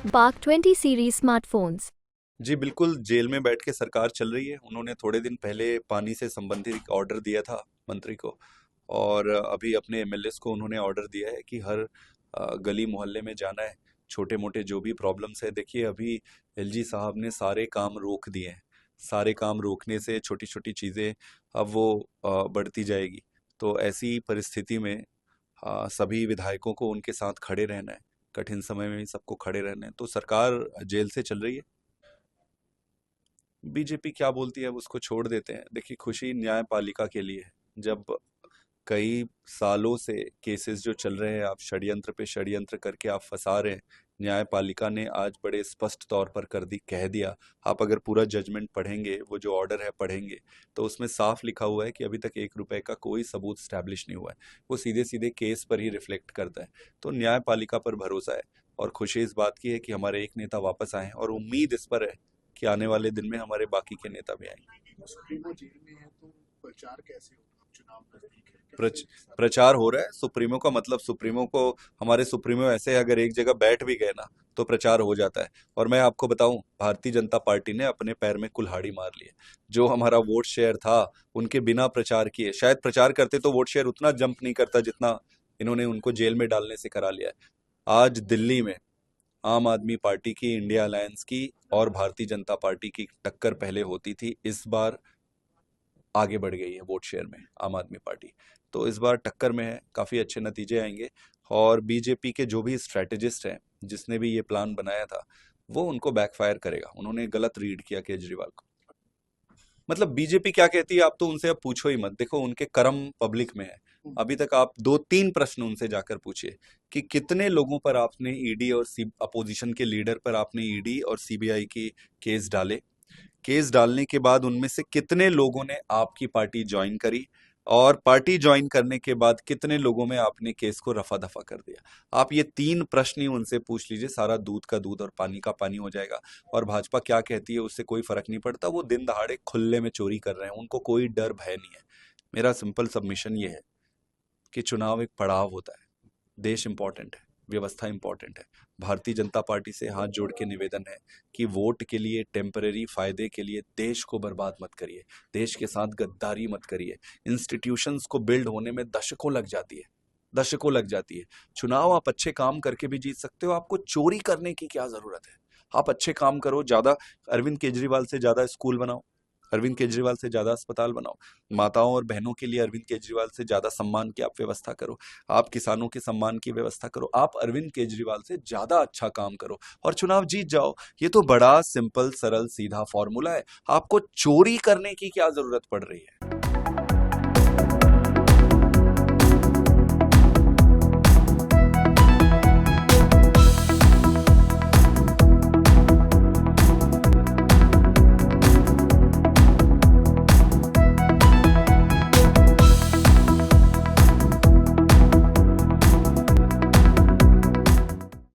Bark 20 series smartphones. जी बिल्कुल, jail में बैठ के सरकार चल रही है। उन्होंने थोड़े दिन पहले पानी से संबंधित ऑर्डर दिया था मंत्री को। और अभी अपने एमएलएस को उन्होंने ऑर्डर दिया है कि हर गली मोहल्ले में जाना है। छोटे मोटे जो भी प्रॉब्लम्स है, देखिए अभी एलजी साहब ने सारे काम रोक दिए हैं। सारे काम रोकने से छोटी छोटी चीज़ें अब वो बढ़ती जाएगी। तो ऐसी परिस्थिति में सभी विधायकों को उनके साथ खड़े रहना है। कठिन समय में भी सबको खड़े रहना है। तो सरकार जेल से चल रही है। बीजेपी क्या बोलती है अब उसको छोड़ देते हैं। देखिए, खुशी न्यायपालिका के लिए है। जब कई सालों से केसेस जो चल रहे हैं, आप षड्यंत्र पे षड्यंत्र करके आप फंसा रहे हैं। न्यायपालिका ने आज बड़े स्पष्ट तौर पर कर दी, कह दिया। आप अगर पूरा जजमेंट पढ़ेंगे, वो जो ऑर्डर है पढ़ेंगे, तो उसमें साफ लिखा हुआ है कि अभी तक 1 रुपए का कोई सबूत स्टैब्लिश नहीं हुआ है। वो सीधे सीधे केस पर ही रिफ्लेक्ट करता है। तो न्यायपालिका पर भरोसा है। और खुशी इस बात की है कि हमारे एक नेता वापस आए हैं, और उम्मीद इस पर है कि आने वाले दिन में हमारे बाकी के नेता भी आएंगे। सुप्रीमो जेल में है तो प्रचार कैसे होगा? चुनाव नजदीक है, प्रच, कैसे सारा प्रचार हो रहा है। सुप्रीमो का मतलब, सुप्रीमो को, हमारे सुप्रीमो ऐसे अगर एक जगह बैठ भी गए ना, तो प्रचार हो जाता है। और मैं आपको बताऊं, भारतीय जनता पार्टी ने अपने पैर में कुल्हाड़ी मार ली है। जो हमारा वोट शेयर था, उनके बिना प्रचार किए, शायद प्रचार करते तो वोट शेयर उतना जंप नहीं करता जितना इन्होंने उनको जेल में डालने से करा लिया है। आज दिल्ली में आम आदमी पार्टी की, इंडिया अलायंस की और भारतीय जनता पार्टी की टक्कर पहले होती थी। इस बार आगे बढ़ गई है वोट शेयर में आम आदमी पार्टी। तो इस बार टक्कर में है, काफ़ी अच्छे नतीजे आएंगे। और बीजेपी के जो भी स्ट्रेटेजिस्ट हैं, जिसने भी ये प्लान बनाया था, वो उनको बैकफायर करेगा। उन्होंने गलत रीड किया केजरीवाल को। मतलब बीजेपी क्या कहती है, आप तो उनसे अब पूछो ही मत। देखो, उनके कर्म पब्लिक में है। अभी तक आप 2-3 प्रश्न उनसे जाकर पूछिए कि कितने लोगों पर आपने ईडी और अपोजिशन के लीडर पर आपने ईडी और सीबीआई की केस डाले। केस डालने के बाद उनमें से कितने लोगों ने आपकी पार्टी ज्वाइन करी, और पार्टी ज्वाइन करने के बाद कितने लोगों में आपने केस को रफा दफा कर दिया। आप ये 3 प्रश्न ही उनसे पूछ लीजिए, सारा दूध का दूध और पानी का पानी हो जाएगा। और भाजपा क्या कहती है उससे कोई फर्क नहीं पड़ता। वो दिन दहाड़े खुले में चोरी कर रहे हैं, उनको कोई डर भय नहीं है। मेरा सिंपल सबमिशन ये है कि चुनाव एक पड़ाव होता है। देश इंपॉर्टेंट है, व्यवस्था इंपॉर्टेंट है। भारतीय जनता पार्टी से हाथ जोड़ के निवेदन है कि वोट के लिए, टेम्परेरी फायदे के लिए देश को बर्बाद मत करिए। देश के साथ गद्दारी मत करिए। इंस्टीट्यूशंस को बिल्ड होने में दशकों लग जाती है, दशकों लग जाती है। चुनाव आप अच्छे काम करके भी जीत सकते हो। आपको चोरी करने की क्या जरूरत है? आप अच्छे काम करो। ज्यादा, अरविंद केजरीवाल से ज्यादा स्कूल बनाओ, अरविंद केजरीवाल से ज्यादा अस्पताल बनाओ। माताओं और बहनों के लिए अरविंद केजरीवाल से ज्यादा सम्मान की आप व्यवस्था करो। आप किसानों के सम्मान की व्यवस्था करो। आप अरविंद केजरीवाल से ज्यादा अच्छा काम करो और चुनाव जीत जाओ। ये तो बड़ा सिंपल, सरल, सीधा फॉर्मूला है। आपको चोरी करने की क्या जरूरत पड़ रही है?